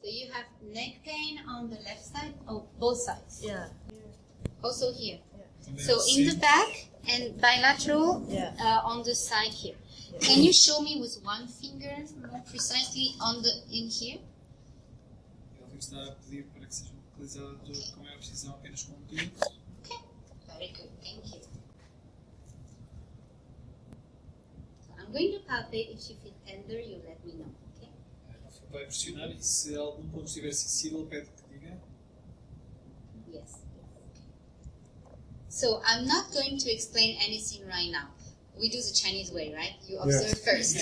So you have neck pain on the left side? Oh, both sides? Yeah. Also here? Yeah. So in the back and bilateral on the side here. Can you show me with one finger more precisely in here? Ele está a pedir para que seja localizado com maior precisão apenas com um dedo. Okay, very good, thank you. So I'm going to palpate. If you feel tender, you let me know, okay? Vai pressionar e se algum ponto estiver sensível, pede que diga. Yes. So I'm not going to explain anything right now. We do the Chinese way, right? You observe first.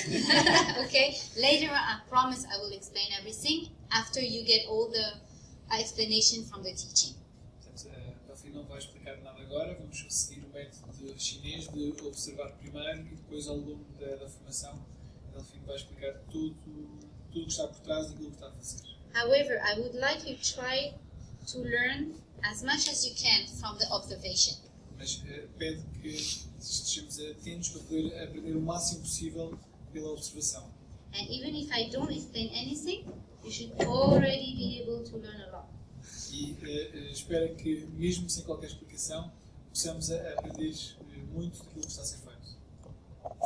Okay? Later on, I promise I will explain everything after you get all the explanation from the teaching. Portanto, Delfim não vai explicar nada agora, vamos seguir o método chinês de observar primeiro e depois ao longo da formação Delfim vai explicar tudo que está por trás daquilo que está a fazer. However, I would like you to try to learn as much as you can from the observation. Mas pede que estejamos atentos para poder aprender o máximo possível pela observação. And even if I don't explain anything, you should already be able to learn a lot. E espero que, mesmo sem qualquer explicação, possamos aprender muito daquilo que está a ser feito.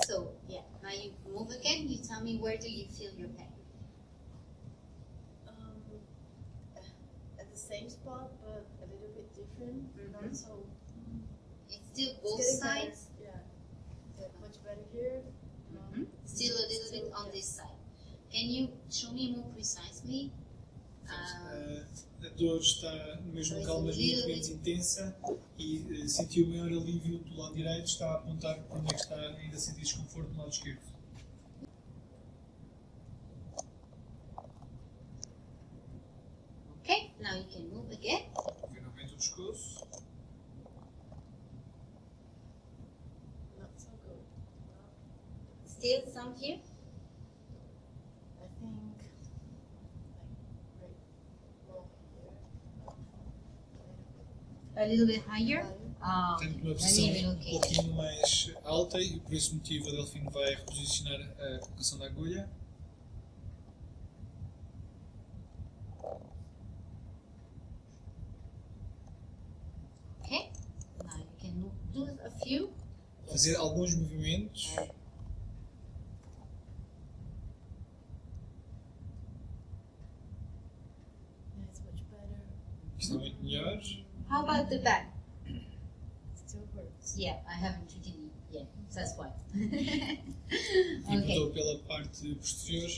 So, yeah, now you move again, you tell me where do you feel your pain? At the same spot, but a little bit different. Not so. It's still both It's getting sides? better. Yeah. Much better here. Still a little bit on this side. Can you show me more precisely? A dor está no mesmo local, mas muito menos intensa e senti o maior alívio do lado direito, está a apontar para onde é que está ainda a sentir desconforto no lado esquerdo. Okay, now you can move again. Vem novamente o pescoço. Not so good. Still some here? I think A little bit higher? Oh, Tenho uma let posição me um relocate it. pouquinho mais alta e por esse motivo a Delfim vai reposicionar a colocação da agulha. Okay, now you can do a few. Fazer alguns movimentos. yeah, it's much better. Está muito melhor. How about the back? Still hurts. Yeah, I haven't treated it yet, that's why. E Okay. perguntou pela parte posterior.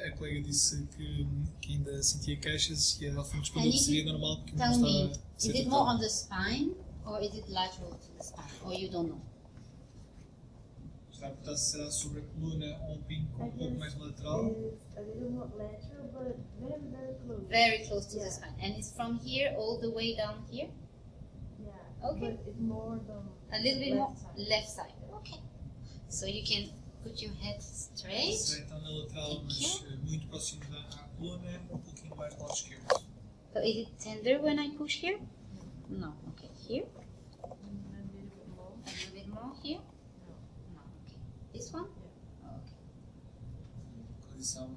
A colega disse que ainda sentia queixas e a Delfim respondeu que seria normal porque não Tell me, estava a is ser it more on tratado. the spine or is it lateral to the spine? Or you don't know? Está a perguntar se será sobre a coluna ou um pinco um pouco mais lateral. It's a little more lateral, but very, very close. Very close to the spine. And it's from here all the way down here? Yeah. Okay. But it's more A little bit more left side. left side. Okay. So you can put your head straight. Será então na lateral, Thank mas you. muito próximo à coluna, um pouquinho mais do lado esquerdo. So is it tender when I push here? No. Okay. Here? A little bit more. A little bit more here? No. No. Okay. This one? Okay. Localizou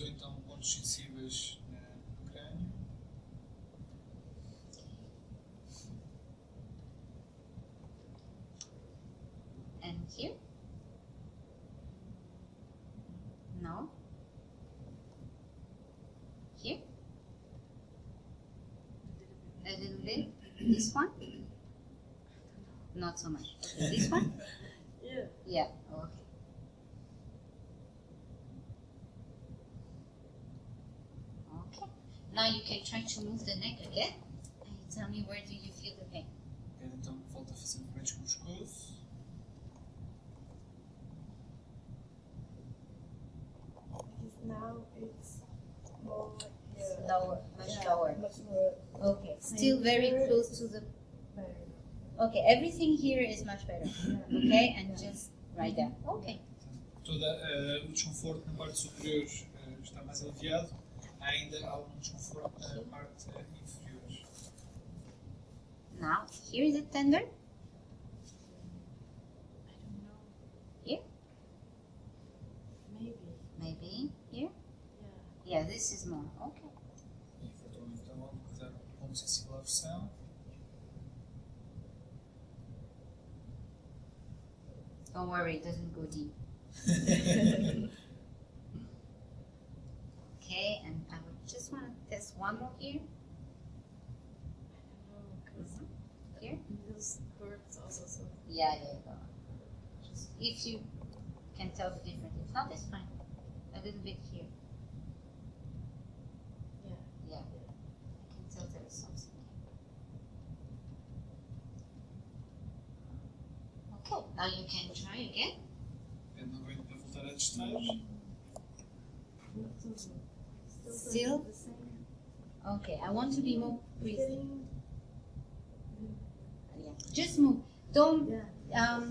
então pontos sensíveis no crânio. And here? No. Here? A little bit. This one? Not so much. Okay, this one? Yeah. Yeah. Okay. Okay. Now you can try to move the neck again. And you tell me where do you feel the pain? Então volta a fazer movimentos com o pescoço. Because now it's more like here. Lower, much Yeah, lower. much more Okay. Still very Here close is to the. better. Okay. Everything here is much better. Okay, and just right there. Okay. Todo o desconforto na parte superior está mais aliviado. Há ainda algum desconforto na parte inferior. Now here is it tender. I don't know. Here? Maybe. Maybe here. Yeah. Yeah, this is more. Okay. E voltou então a localizar como sensível à versão. Don't worry, it doesn't go deep. Okay, and I would just want to test one more here. Here? This hurts also, so Yeah, yeah, go on. Just if you can tell the difference. If not, it's fine. A little bit here. yeah. Yeah. I can tell there is something here. Okay, now you can try again. Pede novamente para voltar a testar. Still? The same. Okay, I want to be more precise. Getting, Yeah. Just move. Don't yeah.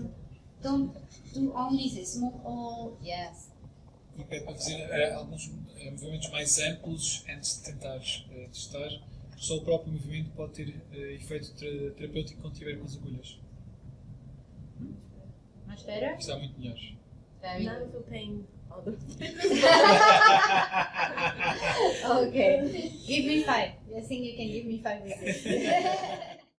don't do only this. Move all. Yes. E pede para fazer alguns movimentos mais amplos antes de tentar testar. Só o próprio movimento pode ter efeito terapêutico quando tiver com as agulhas. Much better. Está muito melhor. Very Now I good. feel pain all the Okay. Give me 5. I think you can give me 5 with this.